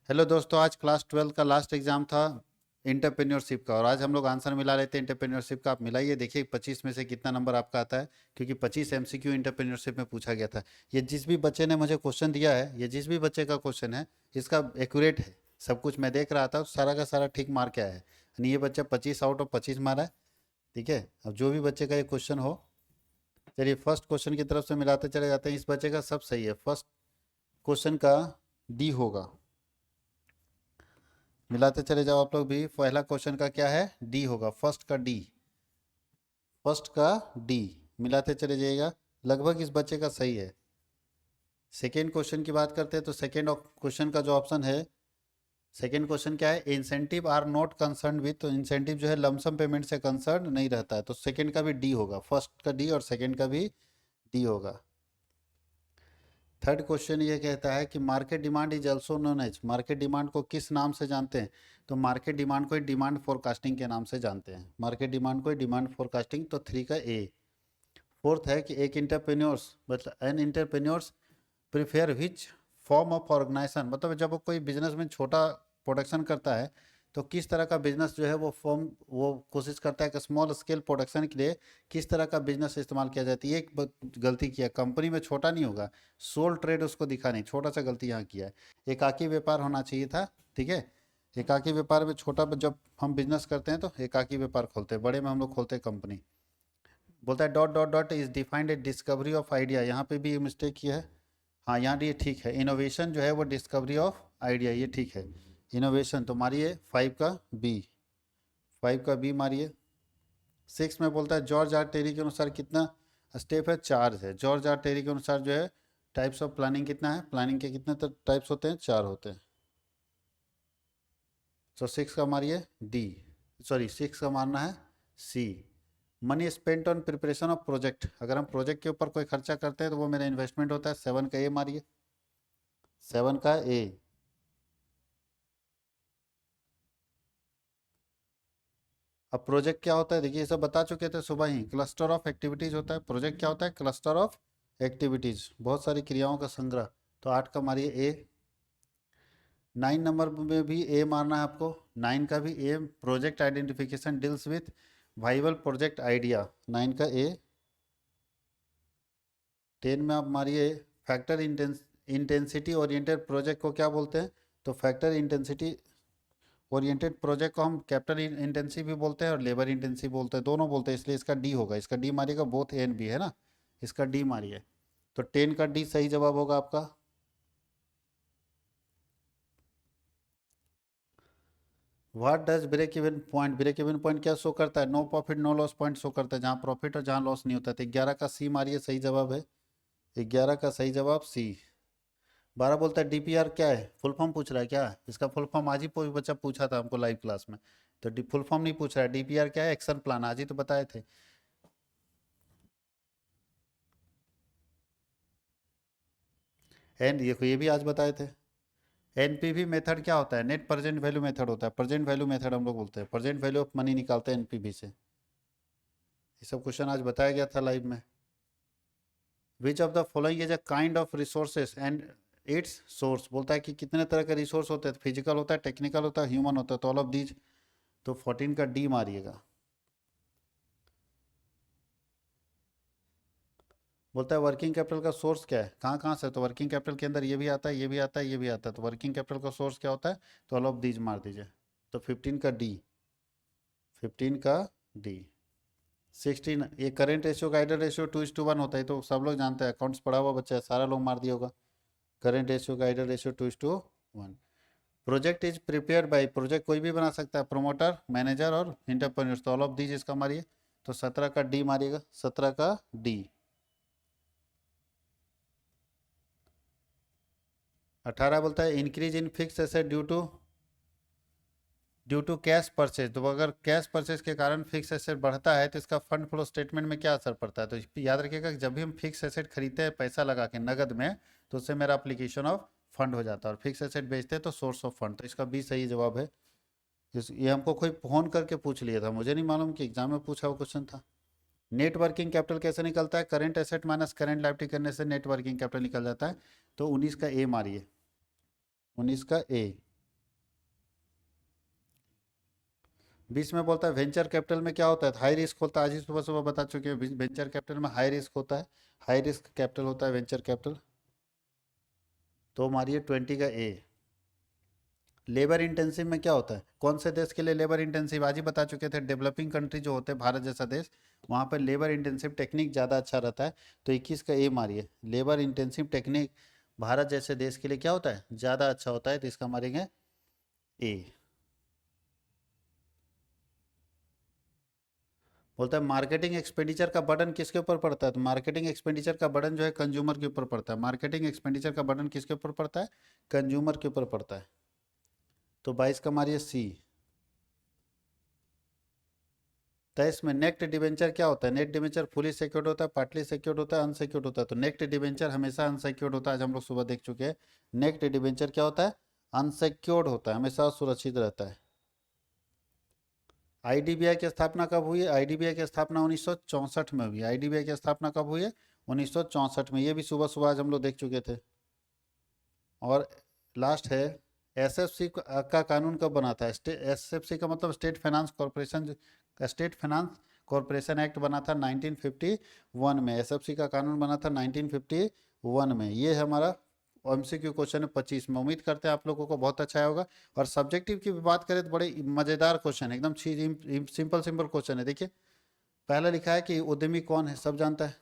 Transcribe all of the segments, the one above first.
Hello दोस्तों, आज class 12 का लास्ट एग्जाम था इंटरप्रेन्योरशिप का। और आज हम लोग आंसर मिला लेते हैं इंटरप्रेन्योरशिप का। आप मिलाइए, देखिए 25 में से कितना नंबर आपका आता है, क्योंकि 25 एमसीक्यू इंटरप्रेन्योरशिप में पूछा गया था। ये जिस भी बच्चे ने मुझे क्वेश्चन दिया है, ये जिस भी बच्चे का क्वेश्चन है, इसका एक्यूरेट है। सब कुछ मैं देख रहा था, सारा का सारा ठीक मार्क आया है। यानी ये बच्चा 25 आउट ऑफ 25 मारा है। ठीक है, अब जो भी बच्चे का ये क्वेश्चन हो, चलिए फर्स्ट क्वेश्चन की तरफ से मिलाते चले जाते हैं। इस बच्चे का सब सही है। फर्स्ट क्वेश्चन का डी होगा। मिलाते चले जाओ आप लोग भी। पहला क्वेश्चन का क्या है? डी होगा। फर्स्ट का डी, फर्स्ट का डी मिलाते चले जाइएगा। लगभग इस बच्चे का सही है। सेकेंड क्वेश्चन की बात करते हैं तो सेकेंड क्वेश्चन का जो ऑप्शन है, सेकेंड क्वेश्चन क्या है? Incentive are not concern with. तो इंसेंटिव जो है लमसम पेमेंट से कंसर्न नहीं रहता है, तो सेकेंड का भी डी होगा। फर्स्ट का डी और सेकेंड का भी डी होगा। थर्ड क्वेश्चन ये कहता है कि market demand is also known as. Market demand को किस नाम से जानते हैं? तो मार्केट डिमांड को डिमांड फोरकास्टिंग के नाम से जानते हैं। मार्केट डिमांड को डिमांड फोरकास्टिंग, तो थ्री का ए। फोर्थ है कि एक इंटरप्रेन्योर्स मतलब an entrepreneurs prefer which form of organisation. मतलब जब वो कोई बिजनेस में छोटा प्रोडक्शन करता है, तो किस तरह का बिजनेस जो है वो फॉर्म, वो कोशिश करता है कि स्मॉल स्केल प्रोडक्शन के लिए किस तरह का बिजनेस इस्तेमाल किया जाता है। ये एक गलती किया, कंपनी में छोटा नहीं होगा, सोल ट्रेड उसको दिखा नहीं, छोटा सा गलती यहाँ किया है। एकाकी व्यापार होना चाहिए था। ठीक है, एकाकी व्यापार में छोटा, जब हम बिजनेस करते हैं तो एकाकी व्यापार खोलते हैं, बड़े में हम लोग खोलते हैं कंपनी। बोलता है dot dot dot is defined A discovery of idea. यहाँ पे भी मिस्टेक किया है। हाँ, यहाँ ये ठीक है। इनोवेशन जो है वो डिस्कवरी ऑफ आइडिया, ये ठीक है। इनोवेशन तो मारिए फाइव का बी, फाइव का बी मारिए। सिक्स में बोलता है जॉर्ज आर टेरी के अनुसार कितना स्टेप है? चार है। जॉर्ज आर टेरी के अनुसार जो है टाइप्स ऑफ प्लानिंग कितना है? प्लानिंग के कितने टाइप्स होते हैं? चार होते हैं। तो सिक्स का मारिए डी, सॉरी सिक्स का मारना है C. Money spent on preparation of project. अगर हम प्रोजेक्ट के ऊपर कोई खर्चा करते हैं तो वो मेरा इन्वेस्टमेंट होता है। सेवन का ए मारिए, सेवन का ए। अब प्रोजेक्ट क्या होता है? देखिए ये सब बता चुके थे सुबह ही। क्लस्टर ऑफ एक्टिविटीज होता है प्रोजेक्ट। क्या होता है? क्लस्टर ऑफ एक्टिविटीज, बहुत सारी क्रियाओं का संग्रह। तो आठ का मारिए ए। नाइन नंबर में भी ए मारना है आपको। नाइन का भी A. Project identification deals with viable project idea, nine का ए। टेन में आप मारिए फैक्टर इंटेंसिटी ओरिएंटेड प्रोजेक्ट को क्या बोलते हैं? तो फैक्टर इंटेंसिटी ओरिएंटेड प्रोजेक्ट को हम कैपिटल इंटेंसिव भी बोलते हैं और लेबर इंटेंसिव बोलते हैं, दोनों बोलते हैं, इसलिए इसका डी होगा। इसका डी मारिएगा, बोथ ए एंड बी है ना, इसका डी मारिए। तो टेन का डी सही जवाब होगा आपका। What does break even point? Break even point क्या शो करता है? No profit no loss point show करता है, जहाँ प्रॉफिट और जहाँ लॉस नहीं होता है। तो 11 का सी मारिए, सही जवाब है। 11 का सही जवाब सी। 12 बोलता है डीपीआर क्या है? फुल फॉर्म पूछ रहा है क्या? इसका फुल फॉर्म आज ही कोई बच्चा पूछा था हमको लाइव क्लास में। तो फुल फॉर्म नहीं पूछ रहा है। डीपीआर क्या है? एक्शन प्लान, आज ही तो बताए थे। एंड ये भी आज बताए थे। एनपीवी मेथड क्या होता है? नेट प्रेजेंट वैल्यू मेथड होता है। प्रेजेंट वैल्यू मेथड हम लोग बोलते हैं, प्रेजेंट वैल्यू ऑफ मनी निकालते हैं एनपीवी से। ये सब क्वेश्चन आज बताया गया था लाइव में। Which of the following is a kind of resources and it's source. बोलता है कि कितने तरह के रिसोर्स होते हैं? फिजिकल होता है, टेक्निकल होता है, ह्यूमन होता है। तो ऑल ऑफ दीज। तो 14 का डी मारिएगा। बोलता है वर्किंग कैपिटल का सोर्स क्या है? कहाँ कहाँ से? तो वर्किंग कैपिटल के अंदर ये भी आता है, ये भी आता है, ये भी आता है। तो वर्किंग कैपिटल का सोर्स क्या होता है? तो ऑल ऑफ दीज मार दीजिए। तो 15 का डी, 15 का डी। 16 ये करेंट रेशियो का आइडल रेशियो 2:1 होता है, तो सब लोग जानते हैं, अकाउंट्स पढ़ा हुआ बच्चा है, सारा लोग मार दिया होगा। करेंट रेशियो का ideal ratio 2:1। Project is prepare by. Project कोई भी बना सकता है, प्रोमोटर, मैनेजर और इंटरप्रेन्योर्स। तो ऑल ऑफ दीज इसका मारिए। तो 17 का डी मारिएगा, 17 का डी। 18 बोलता है increase in fix asset due to cash purchase. तो अगर कैश परचेज के कारण फिक्स एसेट बढ़ता है तो इसका फंड फ्लो स्टेटमेंट में क्या असर पड़ता है? तो याद रखिएगा कि जब भी हम फिक्स एसेट खरीदते हैं पैसा लगा के नगद में, तो उससे मेरा अप्लीकेशन ऑफ फंड हो जाता है। और फिक्स एसेट बेचते हैं तो सोर्स ऑफ फंड। तो इसका बी सही जवाब है। ये हमको कोई फोन करके पूछ लिया था, मुझे नहीं मालूम कि एग्जाम में पूछा हुआ क्वेश्चन था। नेट वर्किंग कैपिटल कैसे निकलता है? Current asset minus current liability करने से नेट वर्किंग कैपिटल निकल जाता है। तो 19 का ए मारिए, 19 का ए। बीच में बोलता है वेंचर कैपिटल में क्या होता है, हाई रिस्क होता है, आज ही सुबह सुबह बता चुके हैं, वेंचर कैपिटल में हाई रिस्क होता है, हाई रिस्क कैपिटल होता है वेंचर कैपिटल। तो मारिए 20 का ए। लेबर इंटेंसिव में क्या होता है, कौन से देश के लिए लेबर इंटेंसिव, आज ही बता चुके थे, डेवलपिंग कंट्री जो होते हैं भारत जैसा देश, वहाँ पर लेबर इंटेंसिव टेक्निक ज़्यादा अच्छा रहता है। तो 21 का ए मारिए, लेबर इंटेंसिव टेक्निक भारत जैसे देश के लिए क्या होता है, ज़्यादा अच्छा होता है, तो इसका मारेंगे ए। बोलता है मार्केटिंग एक्सपेंडिचर का बर्डन किसके ऊपर पड़ता है, तो मार्केटिंग एक्सपेंडिचर का बर्डन जो है कंज्यूमर के ऊपर पड़ता है, मार्केटिंग एक्सपेंडिचर का बर्डन किसके ऊपर पड़ता है, कंज्यूमर के ऊपर पड़ता है। तो 22 का मारिए सी। 23 में नेक्ट डिवेंचर क्या होता है, नेट डिवेंचर फुली सिक्योर्ड होता है, पार्टली सिक्योर्ड होता है, अनसिक्योर्ड होता है, तो नेक्ट डिवेंचर हमेशा अनसिक्योर्ड होता है, आज हम लोग सुबह देख चुके हैं। नेक्ट डिवेंचर क्या होता है, अनसिक्योर्ड होता है, हमेशा सुरक्षित रहता है। आईडीबीआई की स्थापना कब हुई है, आईडीबीआई की स्थापना 1964 में हुई है, आईडीबीआई की स्थापना कब हुई है, 1964 में, ये भी सुबह सुबह आज हम लोग देख चुके थे। और लास्ट है एसएफसी का कानून कब बना था, एसएफसी का मतलब state finance corporation, state finance corporation act बना था 1951 में, एसएफसी का कानून बना था 1951 में। ये है हमारा एमसीक्यू क्वेश्चन है 25 में, उम्मीद करते हैं आप लोगों को बहुत अच्छा आया होगा। और सब्जेक्टिव की भी बात करें तो बड़े मज़ेदार क्वेश्चन है, एकदम सिंपल सिंपल क्वेश्चन है। देखिए पहला लिखा है कि उद्यमी कौन है, सब जानता है।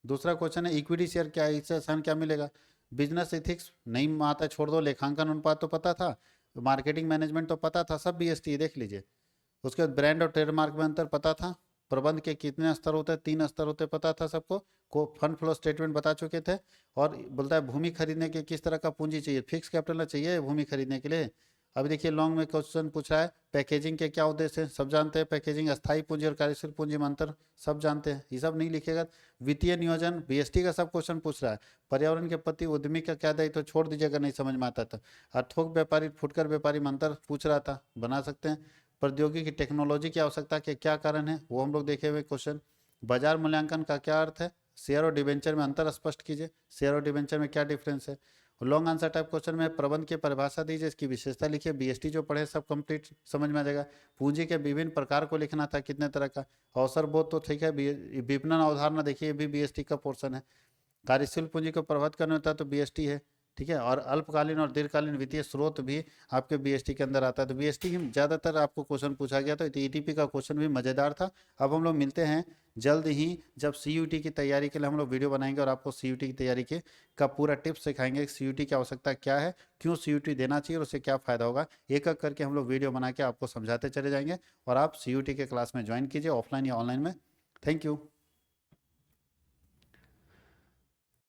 दूसरा क्वेश्चन है इक्विटी शेयर क्या है, इससे आसान क्या मिलेगा। बिजनेस एथिक्स नहीं आता, छोड़ दो। लेखांकन अनुपात तो पता था, मार्केटिंग मैनेजमेंट तो पता था, सब बीएसटी देख लीजिए। उसके बाद ब्रांड और ट्रेडमार्क में अंतर पता था, प्रबंध के कितने स्तर होते हैं, 3 स्तर होते पता था सबको, को फंड फ्लो स्टेटमेंट बता चुके थे। और बोलता है भूमि खरीदने के किस तरह का पूंजी चाहिए, फिक्स कैपिटल चाहिए भूमि खरीदने के लिए। अभी देखिए लॉन्ग में क्वेश्चन पूछ रहा है पैकेजिंग के क्या उद्देश्य हैं, सब जानते हैं। पैकेजिंग अस्थायी पूंजी और कार्यशील पूंजी में अंतर सब जानते हैं, ये सब नहीं लिखेगा। वित्तीय नियोजन बीएसटी का सब क्वेश्चन पूछ रहा है। पर्यावरण के प्रति उद्यमी का क्या दायित्व, तो छोड़ दीजिए अगर नहीं समझ में आता था। और थोक व्यापारी फुटकर व्यापारी में अंतर पूछ रहा था, बना सकते हैं। प्रौद्योगिकी टेक्नोलॉजी की आवश्यकता के क्या कारण है, वो हम लोग देखे हुए क्वेश्चन। बाजार मूल्यांकन का क्या अर्थ है, शेयर और डिबेंचर में अंतर स्पष्ट कीजिए, शेयर और डिबेंचर में क्या डिफरेंस है। लॉन्ग आंसर टाइप क्वेश्चन में प्रबंध की परिभाषा दीजिए, इसकी विशेषता लिखिए, बीएसटी जो पढ़े सब कंप्लीट समझ में आ जाएगा। पूंजी के विभिन्न प्रकार को लिखना था, कितने तरह का। अवसर बोध तो ठीक है, विपणन अवधारणा देखिए, ये भी बीएसटी का पोर्शन है। कार्यशील पूंजी को प्रभावित करना होता है तो बीएसटी है, ठीक है। और अल्पकालीन और दीर्घकालीन वित्तीय स्रोत भी आपके बीएसटी के अंदर आता है। तो बीएसटी में ज़्यादातर आपको क्वेश्चन पूछा गया था, तो ईटीपी का क्वेश्चन भी मज़ेदार था। अब हम लोग मिलते हैं जल्द ही, जब सीयूटी की तैयारी के लिए हम लोग वीडियो बनाएंगे और आपको सीयूटी की तैयारी के का पूरा टिप्स सिखाएंगे, सीयूटी की आवश्यकता क्या है, क्यों सीयूटी देना चाहिए और उससे क्या फ़ायदा होगा। एक एक करके हम लोग वीडियो बना के आपको समझाते चले जाएंगे और आप सीयूटी के क्लास में ज्वाइन कीजिए, ऑफलाइन या ऑनलाइन में। Thank you.